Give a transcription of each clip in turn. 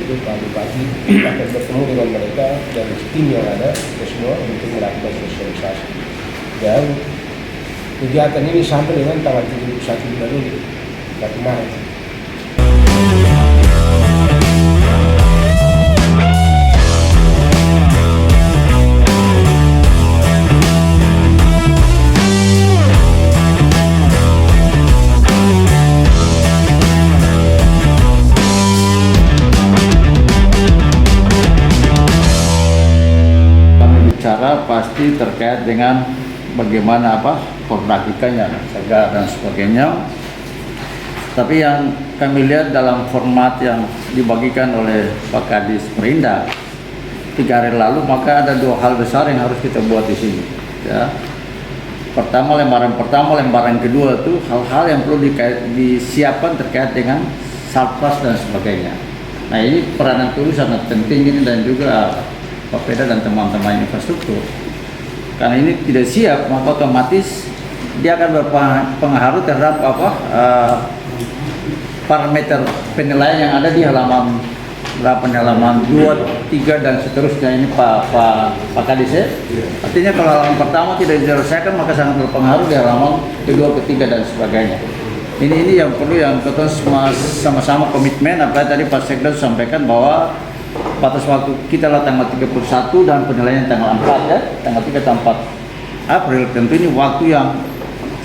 itu Pak Bupati akan bertemu dengan mereka dan tim yang ada semua untuk melakukan sosialisasi. Dan kegiatan ini sampai dengan tanggal 31 bulan ini, kemarin. Bicara pasti terkait dengan bagaimana produk ikannya, segar dan sebagainya. Tapi yang kami lihat dalam format yang dibagikan oleh Pak Kadis Perindak 3 hari lalu, maka ada 2 hal besar yang harus kita buat di sini. Ya. Pertama, lembaran kedua itu hal-hal yang perlu disiapkan terkait dengan Satpas dan sebagainya. Nah, ini peranan Tulu sangat penting ini, dan juga Pak Peda dan teman-teman infrastruktur. Karena ini tidak siap, maka otomatis dia akan berpengaruh terhadap parameter penilaian yang ada di halaman 2, 3 dan seterusnya ini Pak Kadis ya. Artinya kalau halaman pertama tidak diselesaikan, maka sangat berpengaruh di halaman kedua, ketiga dan sebagainya. Ini yang perlu yang kita sama-sama komitmen. Apa yang tadi Pak Sekda sampaikan bahwa batas waktu kita lah tanggal 31 dan penilaian tanggal 4 ya, tanggal 3 dan 4 April. Tentu ini waktu yang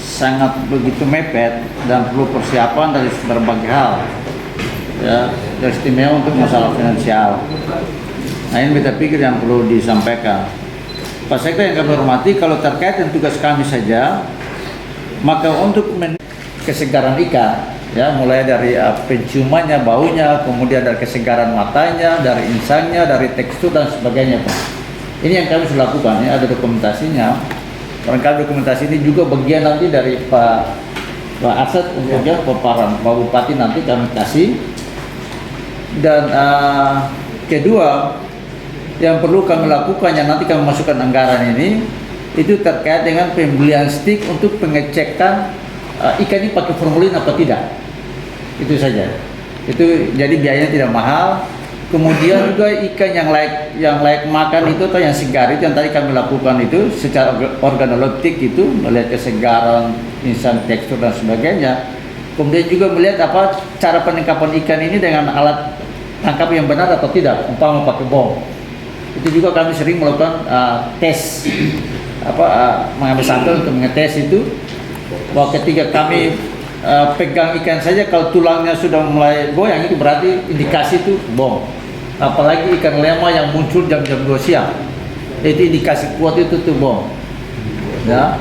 sangat begitu mepet dan perlu persiapan dari berbagai hal ya, istimewa untuk masalah finansial. Nah, ini kita pikir yang perlu disampaikan. Pak Sekda yang kami hormati, kalau terkait dengan tugas kami saja, maka untuk kesegaran ikan ya, mulai dari penciumannya, baunya, kemudian dari kesegaran matanya, dari insangnya, dari tekstur dan sebagainya, Pak. Ini yang kami sudah lakukan, ya, ada dokumentasinya. Barangkali dokumentasi ini juga bagian nanti dari Pak Asad untuk Pak Bupati nanti kami kasih. Dan kedua yang perlu kami lakukan, yang nanti kami masukkan anggaran ini, itu terkait dengan pembelian stick untuk pengecekan ikan ini pakai formalin apa tidak. Itu saja. Itu jadi biayanya tidak mahal. Kemudian juga ikan yang layak makan itu atau yang segar itu yang tadi kami lakukan itu secara organoleptik itu, melihat kesegaran, insang, tekstur dan sebagainya. Kemudian juga melihat cara penangkapan ikan ini dengan alat tangkap yang benar atau tidak, umpama pakai bom. Itu juga kami sering melakukan tes mengambil sampel untuk mengetes itu, bahwa ketika kami pegang ikan saja, kalau tulangnya sudah mulai goyang, itu berarti indikasi itu bom. Apalagi ikan lema yang muncul jam-jam 2 siang, itu indikasi kuat itu tuh bom ya.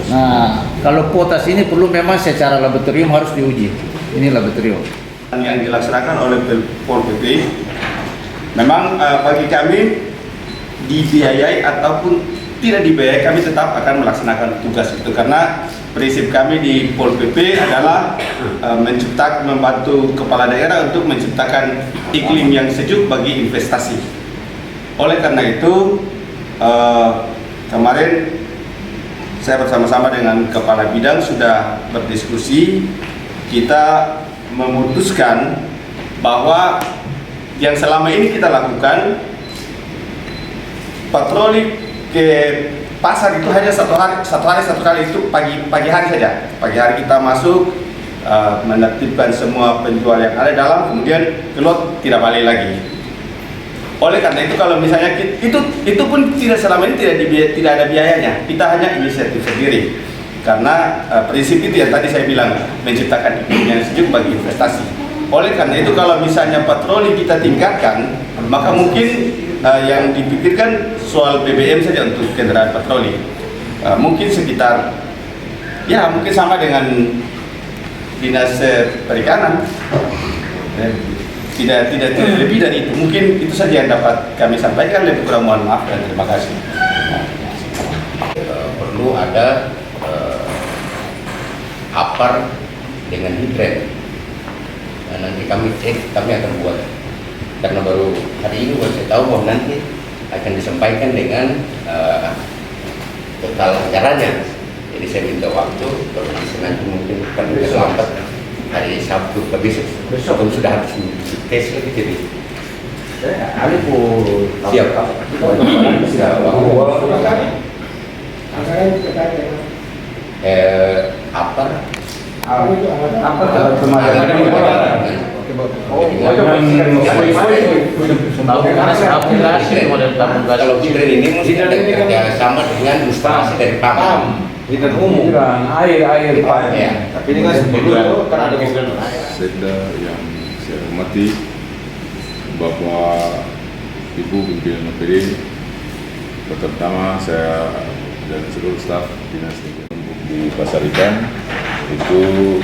Nah, kalau potas ini perlu memang secara laboratorium harus diuji. Ini laboratorium yang dilaksanakan oleh Pol PP. Memang bagi kami dibiayai ataupun tidak dibiayai, kami tetap akan melaksanakan tugas itu, karena prinsip kami di Pol PP adalah membantu kepala daerah untuk menciptakan iklim yang sejuk bagi investasi. Oleh karena itu kemarin saya bersama-sama dengan kepala bidang sudah berdiskusi. Kita memutuskan bahwa yang selama ini kita lakukan, patroli ke pasar itu hanya satu hari itu pagi hari saja. Pagi hari kita masuk, menertibkan semua penjual yang ada dalam, kemudian keluar tidak balik lagi. Oleh karena itu, kalau misalnya itu pun selama ini tidak ada biayanya, kita hanya inisiatif sendiri. Karena prinsip itu yang tadi saya bilang, menciptakan iklim yang sejuk bagi investasi. Oleh karena itu, kalau misalnya patroli kita tingkatkan, maka mungkin yang dipikirkan soal BBM saja untuk kendaraan patroli. Mungkin sekitar, ya mungkin sama dengan dinas perikanan. Tidak lebih dari itu. Mungkin itu saja yang dapat kami sampaikan. Lebih kurang mohon maaf dan terima kasih. Perlu ada apar dengan hidren. Nah, nanti kami cek, kami akan buat. Karena baru hari ini saya tahu bahwa nanti akan disampaikan dengan total acaranya. Jadi saya minta waktu, kalau bisa nanti mungkin kan lambat hari Sabtu ke besok sudah harus tes lagi jadi. Ali pun Siap. Siap. Apa? Kalau hidran ini mesti ada kerja sama dengan instalasi dari PAM. Hidran umum. Air Ya. Tapi ini kan sebelum kan ada Sekda yang saya hormati, Bapak Ibu pimpinan OPD, pertama saya dan seluruh staf dinas lingkungan di Pasar Ikan itu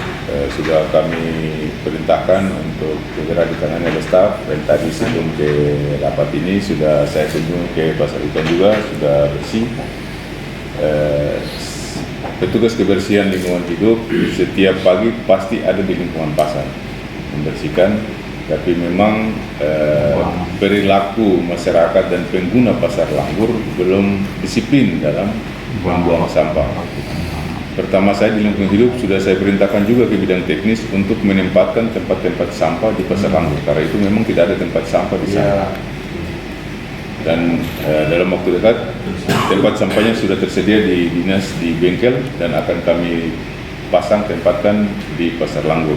sudah kami perintahkan untuk segera ditangani oleh staf, dan tadi sebelum ke rapat ini sudah saya kunjungi ke Pasar Ikan juga, sudah bersih. Petugas kebersihan lingkungan hidup setiap pagi pasti ada di lingkungan pasar membersihkan, tapi memang perilaku masyarakat dan pengguna pasar Langgur belum disiplin dalam membuang sampah. Pertama saya di lingkungan hidup sudah saya perintahkan juga ke bidang teknis untuk menempatkan tempat-tempat sampah di pasar Langgur, karena itu memang tidak ada tempat sampah di sana. Dan dalam waktu dekat tempat sampahnya sudah tersedia di dinas di bengkel dan akan kami tempatkan di pasar Langgur.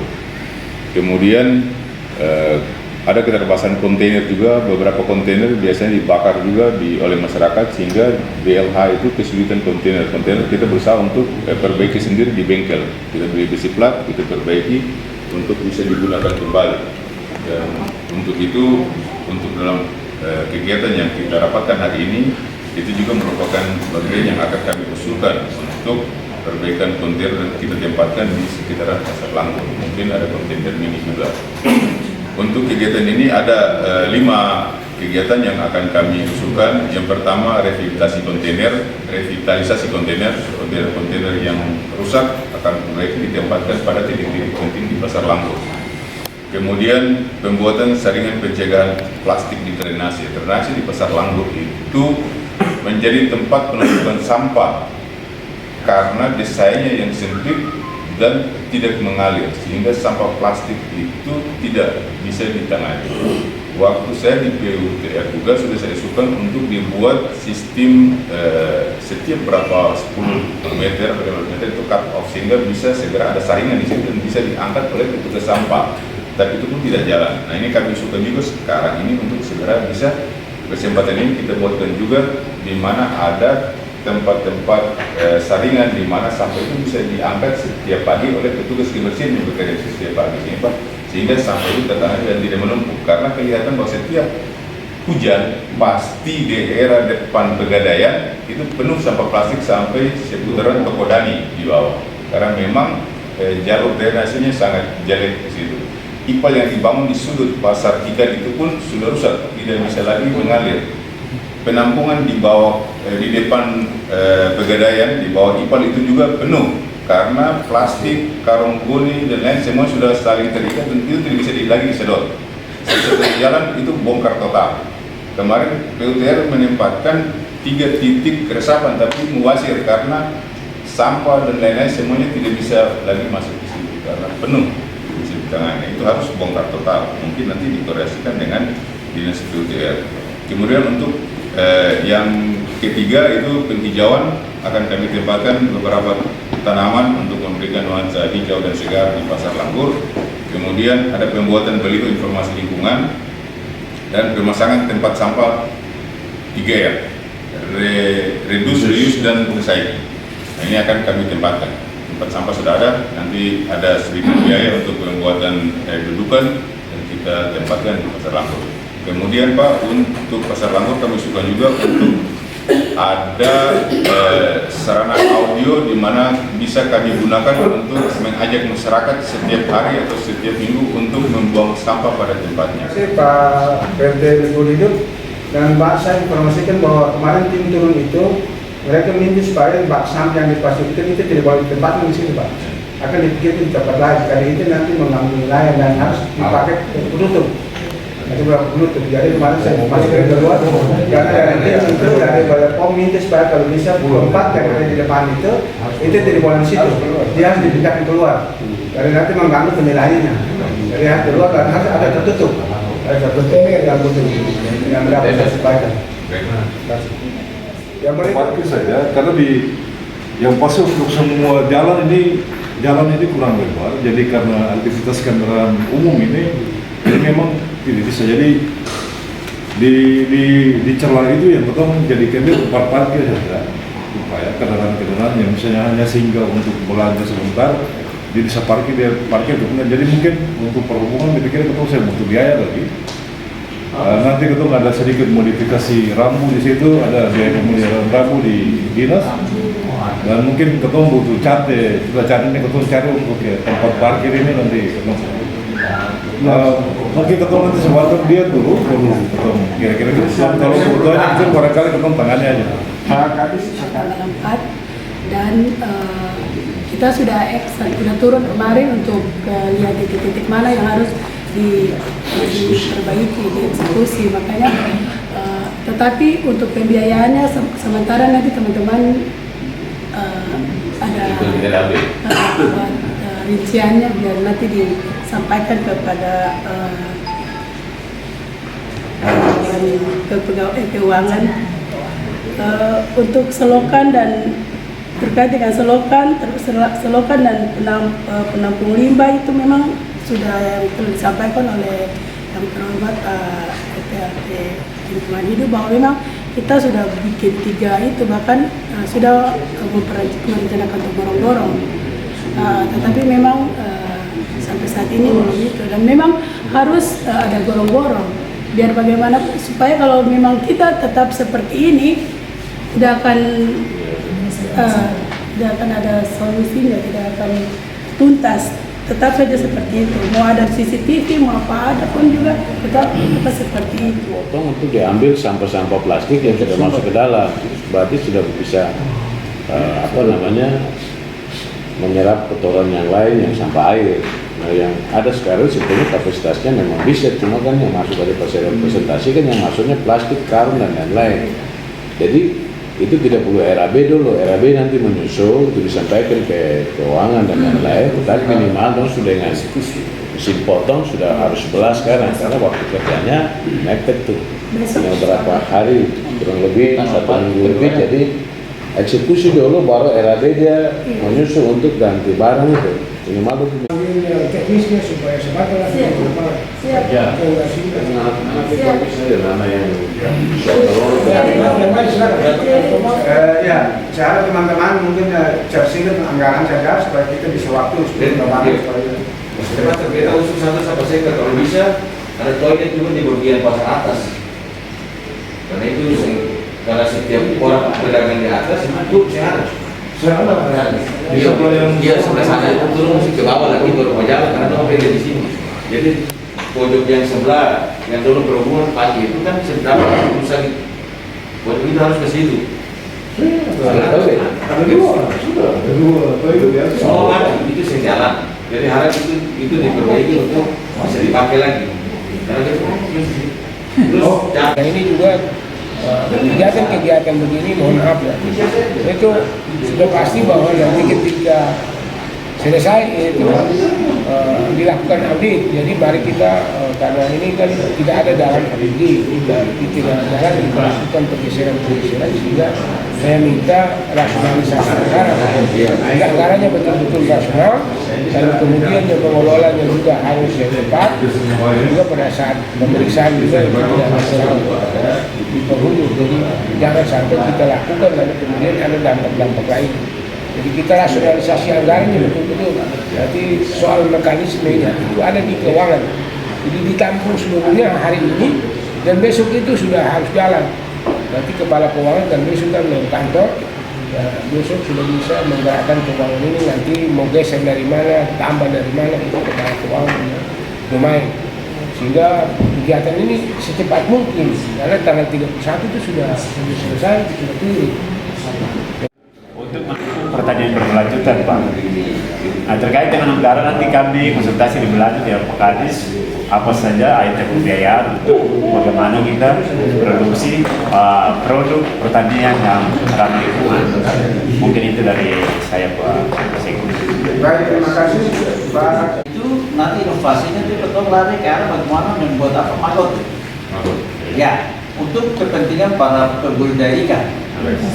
Kemudian ada keterbatasan kontainer juga, beberapa kontainer biasanya dibakar juga oleh masyarakat sehingga BLH itu kesulitan kontainer kita berusaha untuk perbaiki sendiri di bengkel, kita beli besi plat, kita perbaiki untuk bisa digunakan kembali. Dan untuk itu, untuk dalam kegiatan yang kita rapatkan hari ini, itu juga merupakan bagian yang akan kami usulkan untuk perbaikan kontainer dan kita tempatkan di sekitaran pasar Langgur. Mungkin ada kontainer mini juga. Untuk kegiatan ini ada 5 kegiatan yang akan kami usulkan. Yang pertama, revitalisasi kontainer yang rusak akan mulai ditempatkan pada titik-titik penting di pasar Langgur. Kemudian pembuatan saringan pencegahan plastik di drainase di pasar Langgur itu menjadi tempat penumpukan sampah karena desainnya yang sempit dan tidak mengalir sehingga sampah plastik itu tidak bisa ditangani. Waktu saya di PUTR juga sudah saya usulkan untuk dibuat sistem setiap berapa 10 meter itu cut off sehingga bisa segera ada saringan di situ dan bisa diangkat oleh petugas sampah. Tapi itu pun tidak jalan. Nah ini kami usulkan juga sekarang ini untuk segera bisa kesempatan ini kita buatkan juga di mana ada tempat-tempat saringan di mana sampah itu bisa diangkat setiap pagi oleh petugas kebersihan yang bekerja setiap pagi sehingga sampah itu tertangani dan tidak menumpuk, karena kelihatan bahwa setiap hujan pasti di daerah depan Pegadaian itu penuh sampah plastik sampai seputaran Toko Dani di bawah, karena memang jalur drainasenya sangat jelek di situ. IPAL yang dibangun di sudut pasar ikan itu pun sudah rusak, tidak bisa lagi mengalir. Penampungan di bawah di depan Pegadaian di bawah IPAL itu juga penuh karena plastik, karung goni dan lain semua sudah saling terikat dan itu tidak bisa lagi disedot. Setelah jalan itu bongkar total. Kemarin PUTR menempatkan 3 titik keresapan tapi muwasir karena sampah dan lain-lain semuanya tidak bisa lagi masuk di situ karena penuh. Itu harus bongkar total. Mungkin nanti dikoreksikan dengan dinas PUTR. Kemudian untuk yang ketiga itu penghijauan, akan kami tempatkan beberapa tanaman untuk memberikan nuansa hijau dan segar di pasar Langgur. Kemudian ada pembuatan baliho informasi lingkungan dan pemasangan tempat sampah 3R, reduce, reuse, dan recycling. Nah, ini akan kami tempatkan. Tempat sampah sudah ada, nanti ada sedikit biaya untuk pembuatan dudukan dan kita tempatkan di pasar Langgur. Kemudian Pak, untuk pasar Langgur kami suka juga untuk ada sarana audio di mana bisa kami gunakan untuk mengajak masyarakat setiap hari atau setiap minggu untuk membuang sampah pada tempatnya. Pak PRT Lingkungan Hidup dan Pak, saya informasikan bahwa kemarin tim turun itu mereka minta supaya bak sampah yang dipastikan itu tidak boleh ditempatkan di sini Pak, akan dipikirkan di tempat lain karena itu nanti mengambil wilayah dan harus dipakai penutup. Itu berapa penutup, jadi kemarin saya masih ke luar karena dari tim itu dari POM minta supaya kalau bisa tempat yang ada di depan itu tidak boleh di situ, dia harus dipindahkan keluar. Dari nanti mengganggu penilaiannya. Dari hati luar dan hati ada tertutup. Ada tertutup ini yang butuh yang dapat saya sampaikan. Yang parkir saja karena yang pasti untuk semua jalan ini kurang lebar, jadi karena aktivitas kendaraan umum ini memang tidak bisa. Jadi di celah itu yang betul menjadikan itu tempat parkir saja supaya kendaraan-kendaraan yang misalnya hanya singgah untuk belanja sebentar dia bisa parkir untuk. Jadi mungkin untuk perhubungan dipikir betul saya butuh biaya lagi. Nanti ketua ada sedikit modifikasi rambu di situ, ada biaya pemeliharaan rambu di dinas, dan mungkin ketua butuh cat ini ketua cari untuk tempat parkir ini nanti ketua. Mungkin ketua nanti sebentar dia dulu ketua kira-kira kalau ketuanya mungkin barangkali ketua tangannya aja. Dan kita sudah turun kemarin untuk lihat titik-titik mana yang harus diperbaiki, dieksekusi. Makanya tetapi untuk pembiayaannya sementara nanti teman-teman ada rinciannya biar nanti disampaikan kepada pegawai keuangan untuk selokan dan terkait dengan selokan dan penampung limbah itu memang sudah yang telah disampaikan oleh yang terhormat PPRT Lingkungan Hidup bahwa memang kita sudah bikin 3 itu, bahkan sudah merencanakan untuk gorong-gorong, tetapi memang sampai saat ini belum itu, dan memang harus ada gorong-gorong biar bagaimana supaya kalau memang kita tetap seperti ini tidak akan ada solusinya, tidak akan tuntas. Tetap saja seperti itu, mau ada CCTV, mau apa ada pun juga tetap seperti itu. Potong untuk diambil sampah-sampah plastik yang sudah masuk ke dalam, berarti sudah bisa menyerap kotoran yang lain yang sampah air. Nah, yang ada sekarang sebetulnya kapasitasnya memang bisa, cuma kan yang masuk dari presentasi kan yang masuknya plastik, karung dan lain-lain. Jadi itu tidak perlu RAB dulu, RAB nanti menyusul itu disampaikan ke keuangan dan lain-lain. Tetapi minimal dong sudah dengan mesin potong sudah harus 11 sekarang karena waktu kerjanya mepet tuh yang berapa hari, kurang lebih 1 minggu lebih. Jadi eksekusi dulu baru RAB dia menyusul untuk ganti barang itu minimal dulu. Teknisnya supaya sebagai Ya, ya, saya harap teman-teman mungkin tersinggung anggaran saja supaya kita bisa waktu Kita usul satu sama sektor kalau bisa ada toilet juga di bagian pasar atas. Karena itu karena setiap orang pedagang di atas itu sehat. Dia sebelah sana itu turun ke bawah lagi baru mau jalan karena dong beda di sini. Jadi pojok yang sebelah yang dulu berhubungan pagi itu kan sedang urusan pojok itu harus ke situ. Ada dua, Semua mati itu sejalan. Jadi harap itu diperbaiki untuk bisa dipakai lagi. Terus ini juga kegiatan-kegiatan begini mohon maaf ya, itu sudah pasti bahwa nanti ketika selesai itu dilakukan audit. Jadi mari kita karena ini kan tidak ada dalam APBD, tidak jalan kita lakukan pergeseran sehingga saya minta rasionalisasi anggaran, sehingga anggarannya betul-betul rasional dan kemudian yang pengelolanya juga harus yang tepat, juga pada saat pemeriksaan juga tidak masalah di penghulu. Jadi jangan sampai kita lakukan lalu kemudian ada dampak-dampak lain. Jadi kita rasionalisasi anggarannya betul-betul. Nanti soal mekanisme ini itu ada di keuangan. Jadi ditampung seluruhnya hari ini dan besok itu sudah harus jalan. Nanti kepala keuangan dan besok kan dari kantor, ya, besok sudah bisa menggerakkan keuangan ini. Nanti mau geser dari mana, tambah dari mana itu kepala keuangan lumayan. Sehingga kegiatan ini secepat mungkin karena tanggal 31 itu sudah selesai, sudah clear. Pertanyaan berkelanjutan Pak. Nah, terkait dengan anggaran nanti kami konsultasi lebih lanjut ya Pak Kadis, apa saja item pembiayaan untuk bagaimana kita produksi produk pertanian yang ramah lingkungan. Mungkin itu dari saya Pak Sekun. Baik, terima kasih Pak. Itu nanti inovasinya itu betul lari ke arah bagaimana membuat apa magot. Ya, untuk kepentingan para pembudidaya ikan.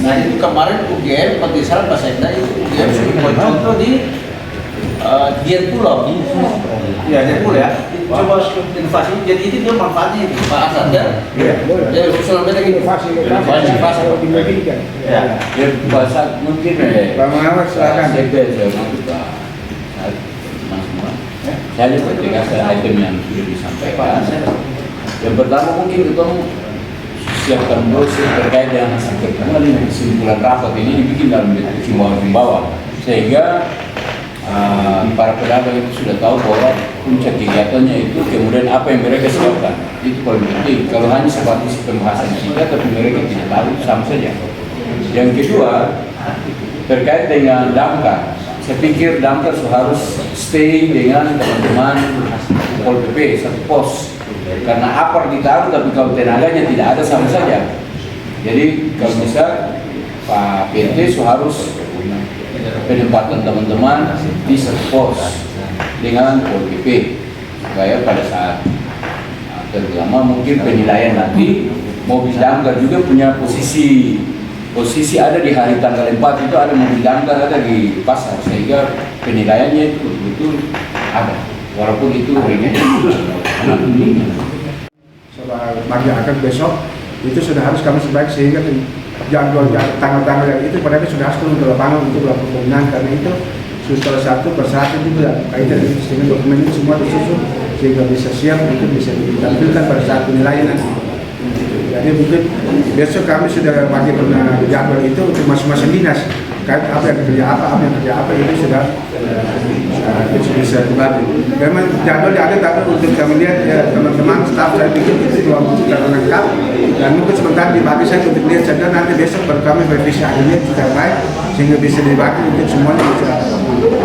Nah itu kemarin UGM seperti salah Pak Sekda itu UGM sudah buat contoh di Dian Pulau. Ya Dian Pulau ya. Coba inovasi. Jadi itu dia manfaatnya itu Pak Asad ya. Iya, boleh. Jadi usulan kita gini. Inovasi Inovasi. dimiliki. Ya. Ya bahasa mungkin Pak Muhammad silakan. Saya juga dengan item yang sudah disampaikan. Yang pertama mungkin kita siapkan brosur terkait dengan kesimpulan rapat ini dibikin dalam bentuk himbauan sehingga para pedagang itu sudah tahu bahwa puncak kegiatannya itu kemudian apa yang mereka siapkan itu paling penting. Kalau hanya sebatas pembahasan kita tapi mereka tidak tahu sama saja. Yang kedua terkait dengan damkar, saya pikir damkar harus stay dengan teman-teman Pol PP satu pos. Karena apar ditaruh tapi kalau tenaganya tidak ada sama saja. Jadi kalau bisa Pak PT harus penempatan teman-teman di satu pos dengan Pol PP supaya pada saat terutama mungkin penilaian nanti mobil damkar juga punya posisi ada di hari tanggal 4 itu ada mobil damkar ada di pasar sehingga penilaiannya itu betul ada walaupun itu soal bagi akan besok itu sudah harus kami sebaik sehingga jadwal tanggal-tanggal yang itu padahal sudah harus turun ke lapangan untuk melakukan pembinaan karena itu salah satu persatu juga kaitan dengan dokumen itu semua disusun sehingga bisa siap itu bisa ditampilkan pada saat penilaian nanti. Jadi mungkin besok kami sudah bagi jadwal itu untuk masing-masing dinas kait apa yang kerja apa itu sudah bisa dibagi. Memang jadwal ada tapi untuk kami lihat ya, teman-teman staf saya pikir itu belum lengkap dan mungkin sebentar dibagi saya untuk lihat saja nanti besok baru kami revisi akhirnya sudah baik sehingga bisa dibagi untuk semuanya bisa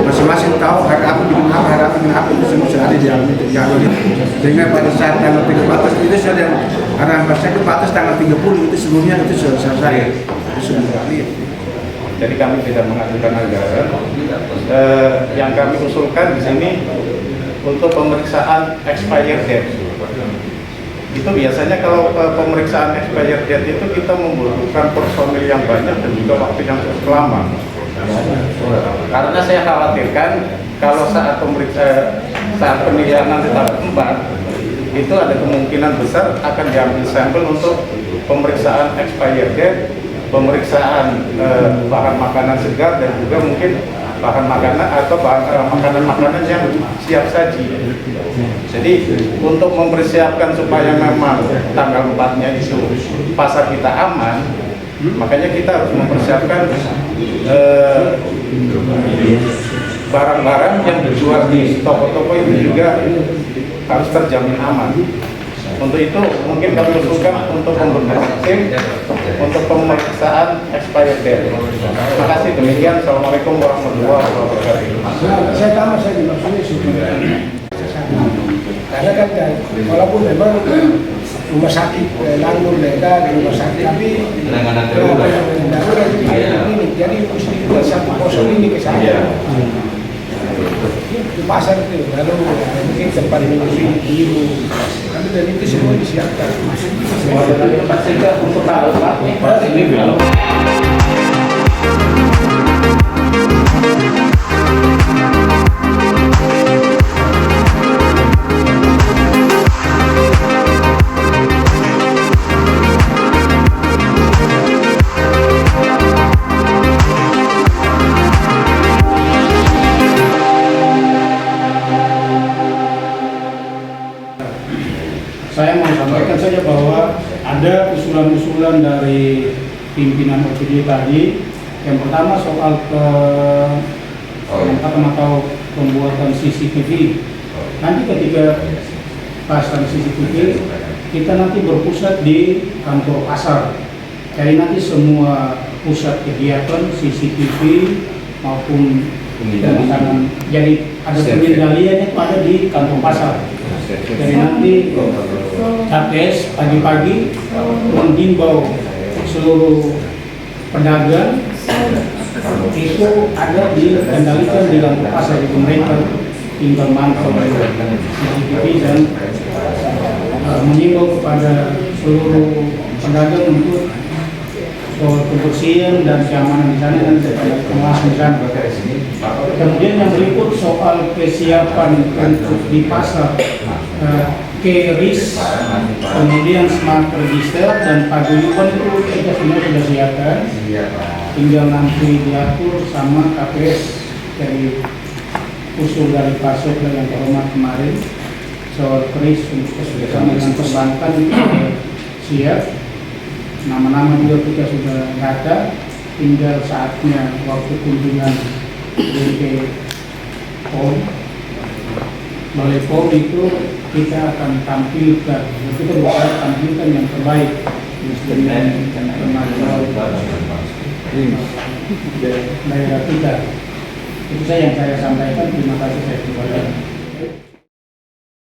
masing-masing tahu hari apa bikin apa itu semua sudah ada di dalam itu jadwal itu sehingga pada saat tanggal 30 itu sudah arahan pasca ke batas tanggal 30 itu sebelumnya itu sudah selesai itu sudah berakhir. Jadi kami tidak mengajukan anggaran. Yang kami usulkan di sini untuk pemeriksaan expired date. Itu biasanya kalau pemeriksaan expired date itu kita membutuhkan personil yang banyak dan juga waktu yang cukup lama. Karena saya khawatirkan kalau saat penilaian nanti tahap 4 itu ada kemungkinan besar akan diambil sampel untuk pemeriksaan expired date, pemeriksaan bahan makanan segar dan juga mungkin bahan makanan atau makanan-makanan yang siap saji. Jadi untuk mempersiapkan supaya memang tanggal 4-nya itu pasar kita aman, makanya kita harus mempersiapkan barang-barang yang dijual di toko-toko itu juga harus terjamin aman. Untuk itu mungkin kami usulkan untuk membentuk tim untuk pemeriksaan expired date. Terima kasih, demikian. Assalamualaikum warahmatullahi wabarakatuh. Saya tambah saya maksudnya karena kan walaupun memang rumah sakit langgur mereka di rumah sakit tapi darurat ini jadi mesti kita satu kosong ini ke sana di pasar itu lalu mungkin tempat minggu ibu nanti dan itu semua disiapkan semua dari tempat sehingga untuk tahu ini belum. Saya mau sampaikan saja bahwa ada usulan-usulan dari pimpinan OPD tadi. Yang pertama soal penempatan atau pembuatan CCTV. Nanti ketika pasang CCTV, kita nanti berpusat di kantor pasar. Jadi nanti semua pusat kegiatan CCTV maupun pemasangan. Jadi ada pengendaliannya itu ada di kantong pasar. Jadi nanti KPS pagi-pagi menghimbau seluruh pedagang itu ada dikendalikan di kantong pasar, itu mereka tinggal mantau CCTV dan mengimbau kepada seluruh pedagang untuk soal kebersihan dan keamanan di sana dan pengawasan di sana. Kemudian yang berikut soal kesiapan untuk di pasar, KRIS, kemudian smart register dan paguyuban itu kita semua sudah siapkan. Tinggal nanti diatur sama KPS dari usul dari Pak Sokla yang terhormat kemarin soal KRIS untuk kerjasama dengan perbankan itu siap. Nama-nama juga kita sudah data, tinggal saatnya waktu kunjungan BP POM. Balai POM itu kita akan tampilkan, kita bisa tampilkan yang terbaik dengan kemajuan daerah kita. Itu saja yang saya sampaikan. Terima kasih, saya kembali.